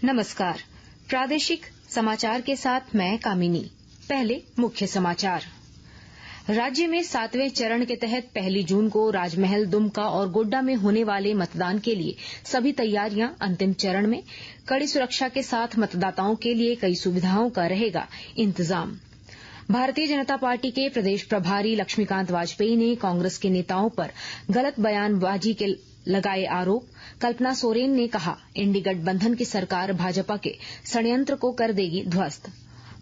नमस्कार। प्रादेशिक समाचार के साथ मैं कामिनी। पहले मुख्य समाचार। राज्य में 7वें चरण के तहत 1 जून को राजमहल, दुमका और गोड्डा में होने वाले मतदान के लिए सभी तैयारियां अंतिम चरण में। कड़ी सुरक्षा के साथ मतदाताओं के लिए कई सुविधाओं का रहेगा इंतजाम। भारतीय जनता पार्टी के प्रदेश प्रभारी लक्ष्मीकांत वाजपेयी ने कांग्रेस के नेताओं पर गलत बयानबाजी के लगाए आरोप। कल्पना सोरेन ने कहा, इंडी गठबंधन की सरकार भाजपा के षड्यंत्र को कर देगी ध्वस्त।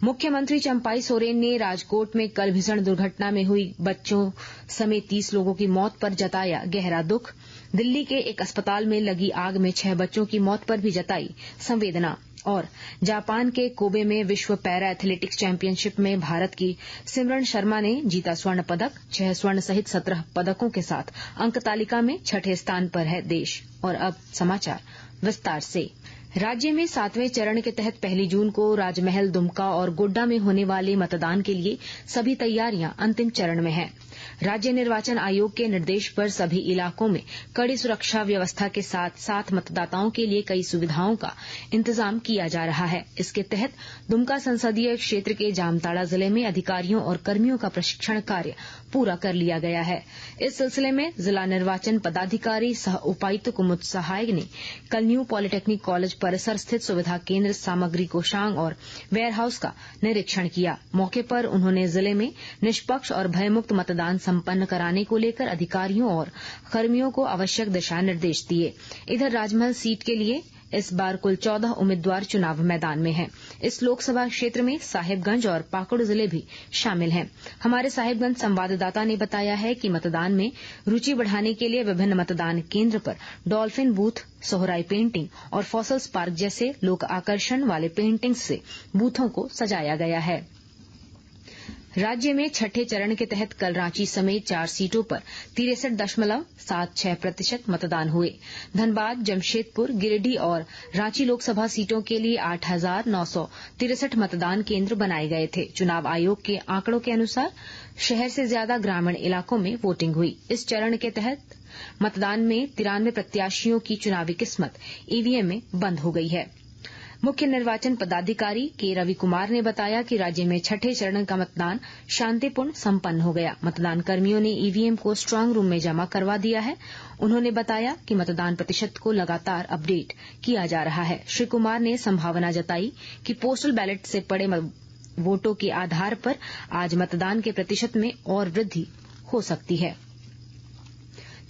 मुख्यमंत्री चंपाई सोरेन ने राजकोट में कल भीषण दुर्घटना में हुई बच्चों समेत 30 लोगों की मौत पर जताया गहरा दुख। दिल्ली के एक अस्पताल में लगी आग में 6 बच्चों की मौत पर भी जताई संवेदना। और जापान के कोबे में विश्व पैरा एथलेटिक्स चैंपियनशिप में भारत की सिमरन शर्मा ने जीता स्वर्ण पदक। 6 स्वर्ण सहित 17 पदकों के साथ अंक तालिका में 6ठे स्थान पर है देश। और अब समाचार विस्तार से। राज्य में 7वें चरण के तहत 1 जून को राजमहल, दुमका और गोड्डा में होने वाले मतदान के लिए सभी तैयारियां अंतिम चरण में हैं। राज्य निर्वाचन आयोग के निर्देश पर सभी इलाकों में कड़ी सुरक्षा व्यवस्था के साथ साथ मतदाताओं के लिए कई सुविधाओं का इंतजाम किया जा रहा है। इसके तहत दुमका संसदीय क्षेत्र के जामताड़ा जिले में अधिकारियों और कर्मियों का प्रशिक्षण कार्य पूरा कर लिया गया है। इस सिलसिले में जिला निर्वाचन पदाधिकारी सह उपायुक्त कुमुद सहाय ने कल न्यू पॉलिटेक्निक कॉलेज परिसर स्थित सुविधा केंद्र, सामग्री कोषांग और वेयरहाउस का निरीक्षण किया। मौके पर उन्होंने जिले में निष्पक्ष और भयमुक्त मतदान संपन्न कराने को लेकर अधिकारियों और कर्मियों को आवश्यक दिशा निर्देश दिए। इधर राजमहल सीट के लिए इस बार कुल 14 उम्मीदवार चुनाव मैदान में हैं। इस लोकसभा क्षेत्र में साहिबगंज और पाकुड़ जिले भी शामिल हैं। हमारे साहिबगंज संवाददाता ने बताया है कि मतदान में रुचि बढ़ाने के लिए विभिन्न मतदान केंद्र पर डॉल्फिन बूथ, सोहराई पेंटिंग और फॉसल्स पार्क जैसे लोक आकर्षण वाले पेंटिंग्स से बूथों को सजाया गया है। राज्य में 6ठे चरण के तहत कल रांची समेत 4 सीटों पर 63.76% मतदान हुए। धनबाद, जमशेदपुर, गिरिडीह और रांची लोकसभा सीटों के लिए 8,963 मतदान केंद्र बनाए गए थे। चुनाव आयोग के आंकड़ों के अनुसार शहर से ज्यादा ग्रामीण इलाकों में वोटिंग हुई। इस चरण के तहत मतदान में 93 प्रत्याशियों की चुनावी किस्मत ईवीएम में बंद हो गई है। मुख्य निर्वाचन पदाधिकारी के रवि कुमार ने बताया कि राज्य में 6ठे चरण का मतदान शांतिपूर्ण संपन्न हो गया। मतदान कर्मियों ने ईवीएम को स्ट्रांग रूम में जमा करवा दिया है। उन्होंने बताया कि मतदान प्रतिशत को लगातार अपडेट किया जा रहा है। श्री कुमार ने संभावना जताई कि पोस्टल बैलेट से पड़े वोटों के आधार पर आज मतदान के प्रतिशत में और वृद्धि हो सकती है।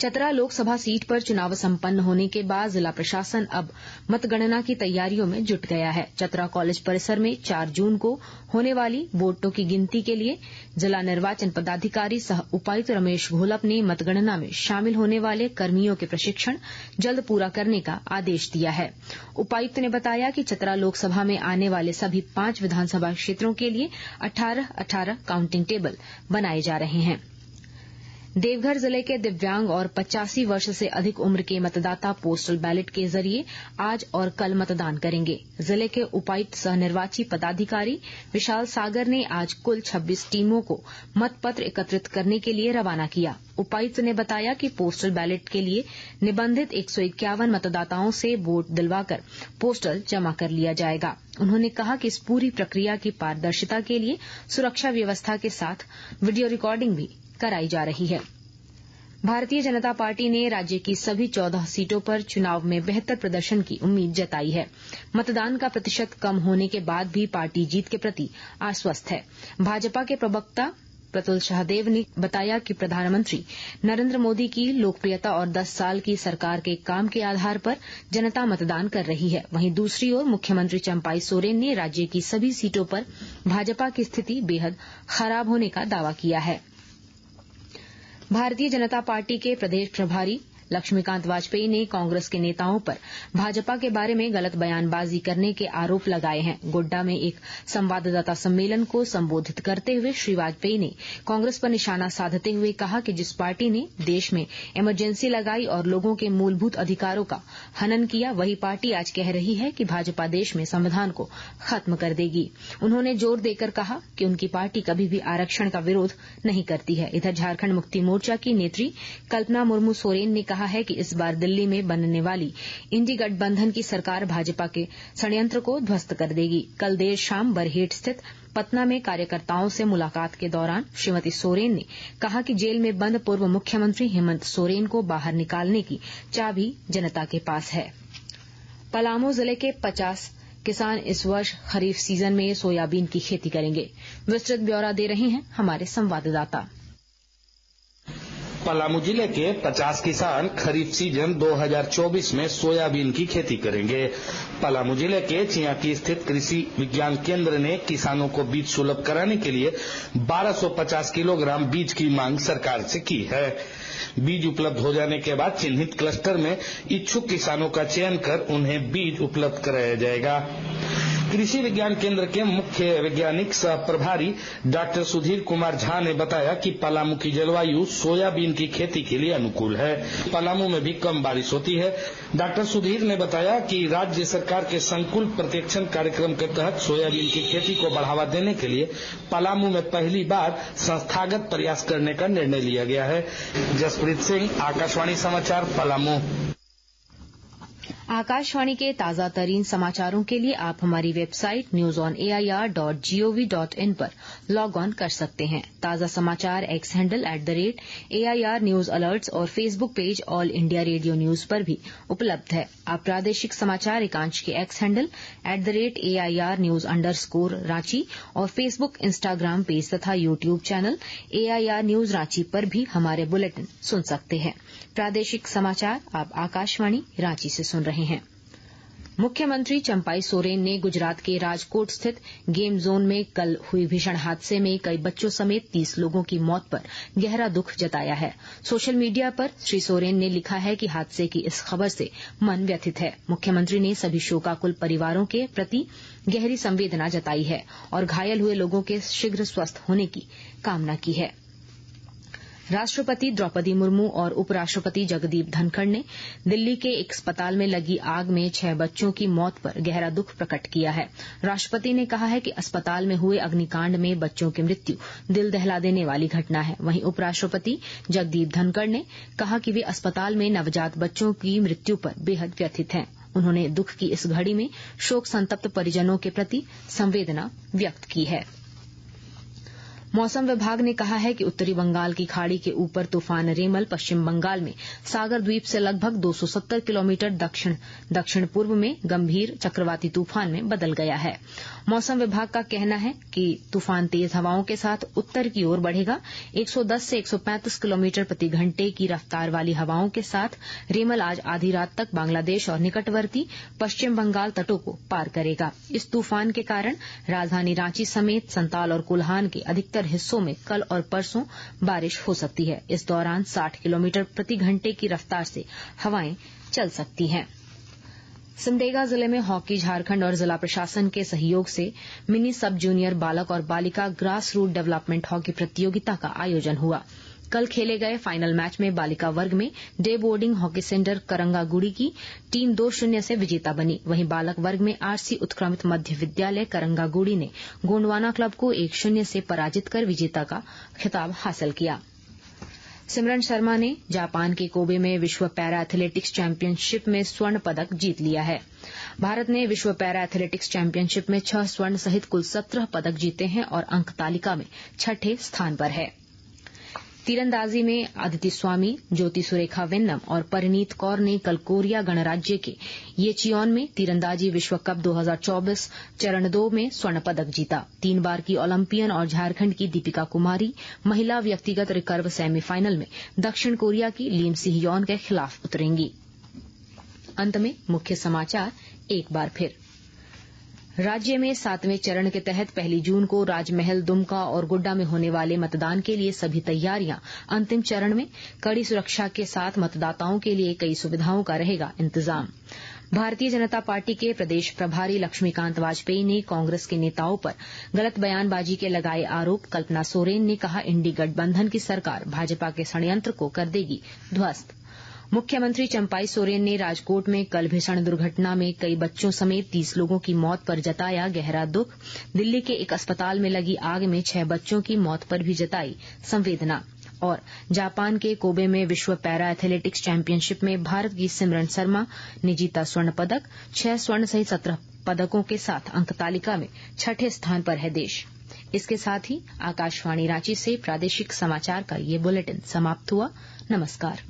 चतरा लोकसभा सीट पर चुनाव संपन्न होने के बाद जिला प्रशासन अब मतगणना की तैयारियों में जुट गया है। चतरा कॉलेज परिसर में 4 जून को होने वाली वोटों की गिनती के लिए जिला निर्वाचन पदाधिकारी सह उपायुक्त रमेश घोलप ने मतगणना में शामिल होने वाले कर्मियों के प्रशिक्षण जल्द पूरा करने का आदेश दिया है। उपायुक्त ने बताया कि चतरा लोकसभा में आने वाले सभी 5 विधानसभा क्षेत्रों के लिए 18-18 काउंटिंग टेबल बनाए जा रहे हैं। देवघर जिले के दिव्यांग और 85 वर्ष से अधिक उम्र के मतदाता पोस्टल बैलेट के जरिए आज और कल मतदान करेंगे। जिले के उपायुक्त सह निर्वाची पदाधिकारी विशाल सागर ने आज कुल 26 टीमों को मतपत्र एकत्रित करने के लिए रवाना किया। उपायुक्त ने बताया कि पोस्टल बैलेट के लिए निबंधित 151 मतदाताओं से वोट दिलवाकर पोस्टल जमा कर लिया जाएगा। उन्होंने कहा कि इस पूरी प्रक्रिया की पारदर्शिता के लिए सुरक्षा व्यवस्था के साथ वीडियो रिकॉर्डिंग भी कराई जा रही है। भारतीय जनता पार्टी ने राज्य की सभी 14 सीटों पर चुनाव में बेहतर प्रदर्शन की उम्मीद जताई है। मतदान का प्रतिशत कम होने के बाद भी पार्टी जीत के प्रति आश्वस्त है। भाजपा के प्रवक्ता प्रतुल शाहदेव ने बताया कि प्रधानमंत्री नरेंद्र मोदी की लोकप्रियता और 10 साल की सरकार के काम के आधार पर जनता मतदान कर रही है। वहीं दूसरी ओर मुख्यमंत्री चंपाई सोरेन ने राज्य की सभी सीटों पर भाजपा की स्थिति बेहद खराब होने का दावा किया है। भारतीय जनता पार्टी के प्रदेश प्रभारी लक्ष्मीकांत वाजपेयी ने कांग्रेस के नेताओं पर भाजपा के बारे में गलत बयानबाजी करने के आरोप लगाए हैं। गोड्डा में एक संवाददाता सम्मेलन को संबोधित करते हुए श्री वाजपेयी ने कांग्रेस पर निशाना साधते हुए कहा कि जिस पार्टी ने देश में इमरजेंसी लगाई और लोगों के मूलभूत अधिकारों का हनन किया, वही पार्टी आज कह रही है कि भाजपा देश में संविधान को खत्म कर देगी। उन्होंने जोर देकर कहा कि उनकी पार्टी कभी भी आरक्षण का विरोध नहीं करती है। इधर झारखंड मुक्ति मोर्चा की नेत्री कल्पना मुर्मू सोरेन ने कहा है कि इस बार दिल्ली में बनने वाली इंडी गठबंधन की सरकार भाजपा के षड्यंत्र को ध्वस्त कर देगी। कल देर शाम बरहेट स्थित पतना में कार्यकर्ताओं से मुलाकात के दौरान श्रीमती सोरेन ने कहा कि जेल में बंद पूर्व मुख्यमंत्री हेमंत सोरेन को बाहर निकालने की चाबी जनता के पास है। पलामू जिले के 50 किसान इस वर्ष खरीफ सीजन में सोयाबीन की खेती करेंगे। विस्तृत ब्यौरा दे रहे हैं हमारे संवाददाता। पलामू जिले के 50 किसान खरीफ सीजन 2024 में सोयाबीन की खेती करेंगे। पलामू जिले के चियाकी स्थित कृषि विज्ञान केंद्र ने किसानों को बीज सुलभ कराने के लिए 1250 किलोग्राम बीज की मांग सरकार से की है। बीज उपलब्ध हो जाने के बाद चिन्हित क्लस्टर में इच्छुक किसानों का चयन कर उन्हें बीज उपलब्ध कराया जाएगा। कृषि विज्ञान केंद्र के मुख्य वैज्ञानिक सह प्रभारी डॉक्टर सुधीर कुमार झा ने बताया कि पलामू की जलवायु सोयाबीन की खेती के लिए अनुकूल है। पलामू में भी कम बारिश होती है। डॉक्टर सुधीर ने बताया कि राज्य सरकार के संकुल प्रत्यक्षण कार्यक्रम के तहत सोयाबीन की खेती को बढ़ावा देने के लिए पलामू में पहली बार संस्थागत प्रयास करने का निर्णय लिया गया है। जसप्रीत सिंह, आकाशवाणी समाचार, पलामू। आकाशवाणी के ताजा तरीन समाचारों के लिए आप हमारी वेबसाइट newsonair.gov.in पर लॉग ऑन कर सकते हैं। ताजा समाचार X handle @AIR news alerts और Facebook page All India Radio news पर भी उपलब्ध है। आप प्रादेशिक समाचार एकांश के X handle @AIR news _Ranchi और फेसबुक, इंस्टाग्राम पेज तथा YouTube channel AIR news Ranchi पर भी हमारे बुलेटिन सुन सकते हैं। प्रादेशिक समाचार आप आकाशवाणी रांची से सुन रहे हैं। मुख्यमंत्री चंपाई सोरेन ने गुजरात के राजकोट स्थित गेम जोन में कल हुई भीषण हादसे में कई बच्चों समेत 30 लोगों की मौत पर गहरा दुख जताया है। सोशल मीडिया पर श्री सोरेन ने लिखा है कि हादसे की इस खबर से मन व्यथित है। मुख्यमंत्री ने सभी शोकाकुल परिवारों के प्रति गहरी संवेदना जताई है और घायल हुए लोगों के शीघ्र स्वस्थ होने की कामना की है। राष्ट्रपति द्रौपदी मुर्मू और उपराष्ट्रपति जगदीप धनखड़ ने दिल्ली के एक अस्पताल में लगी आग में 6 बच्चों की मौत पर गहरा दुख प्रकट किया है। राष्ट्रपति ने कहा है कि अस्पताल में हुए अग्निकांड में बच्चों की मृत्यु दिल दहला देने वाली घटना है। वहीं उपराष्ट्रपति जगदीप धनखड़ ने कहा कि वे अस्पताल में नवजात बच्चों की मृत्यु पर बेहद व्यथित हैं। उन्होंने दुख की इस घड़ी में शोक संतप्त परिजनों के प्रति संवेदना व्यक्त की है। मौसम विभाग ने कहा है कि उत्तरी बंगाल की खाड़ी के ऊपर तूफान रेमल पश्चिम बंगाल में सागर द्वीप से लगभग 270 किलोमीटर दक्षिण पूर्व में गंभीर चक्रवाती तूफान में बदल गया है। मौसम विभाग का कहना है कि तूफान तेज हवाओं के साथ उत्तर की ओर बढ़ेगा। 110 से 135 किलोमीटर प्रति घंटे की रफ्तार वाली हवाओं के साथ रेमल आज आधी रात तक बांग्लादेश और निकटवर्ती पश्चिम बंगाल तटों को पार करेगा। इस तूफान के कारण राजधानी रांची समेत संताल और कोल्हान के अधिकतर हिस्सों में कल और परसों बारिश हो सकती है। इस दौरान 60 किलोमीटर प्रति घंटे की रफ्तार से हवाएं चल सकती हैं। सिमडेगा जिले में हॉकी झारखंड और जिला प्रशासन के सहयोग से मिनी सब जूनियर बालक और बालिका ग्रास रूट डेवलपमेंट हॉकी प्रतियोगिता का आयोजन हुआ। कल खेले गए फाइनल मैच में बालिका वर्ग में डे बोर्डिंग हॉकी सेंटर करंगागुड़ी की टीम 2-0 से विजेता बनी। वहीं बालक वर्ग में आरसी उत्क्रमित मध्य विद्यालय करंगागुड़ी ने गोंडवाना क्लब को 1-0 से पराजित कर विजेता का खिताब हासिल किया। सिमरन शर्मा ने जापान के कोबे में विश्व पैरा एथलेटिक्स चैंपियनशिप में स्वर्ण पदक जीत लिया है। भारत ने विश्व पैरा एथलेटिक्स चैंपियनशिप में 6 स्वर्ण सहित कुल 17 पदक जीते हैं और अंक तालिका में 6ठे स्थान पर है। तीरंदाजी में अदिति स्वामी, ज्योति सुरेखा वेन्नम और परिणीत कौर ने कल कोरिया गणराज्य के येचियोन में तीरंदाजी विश्व कप 2024 चरण 2 में स्वर्ण पदक जीता। 3 बार की ओलंपियन और झारखंड की दीपिका कुमारी महिला व्यक्तिगत रिकर्व सेमीफाइनल में दक्षिण कोरिया की लीम सिहयोन के खिलाफ उतरेंगी। अंत में मुख्य समाचार एक बार फिर। राज्य में 7वें चरण के तहत 1 जून को राजमहल, दुमका और गोड्डा में होने वाले मतदान के लिए सभी तैयारियां अंतिम चरण में। कड़ी सुरक्षा के साथ मतदाताओं के लिए कई सुविधाओं का रहेगा इंतजाम। भारतीय जनता पार्टी के प्रदेश प्रभारी लक्ष्मीकांत वाजपेयी ने कांग्रेस के नेताओं पर गलत बयानबाजी के लगाए आरोप। कल्पना सोरेन ने कहा, इंडी गठबंधन की सरकार भाजपा के षड्यंत्र को कर देगी ध्वस्त। मुख्यमंत्री चंपाई सोरेन ने राजकोट में कल भीषण दुर्घटना में कई बच्चों समेत 30 लोगों की मौत पर जताया गहरा दुख। दिल्ली के एक अस्पताल में लगी आग में 6 बच्चों की मौत पर भी जताई संवेदना। और जापान के कोबे में विश्व पैरा एथलेटिक्स चैंपियनशिप में भारत की सिमरन शर्मा ने जीता स्वर्ण पदक। 6 स्वर्ण सहित 17 पदकों के साथ अंक तालिका में 6ठे स्थान पर है देश। इसके साथ ही आकाशवाणी रांची से प्रादेशिक समाचार का ये बुलेटिन समाप्त हुआ। नमस्कार।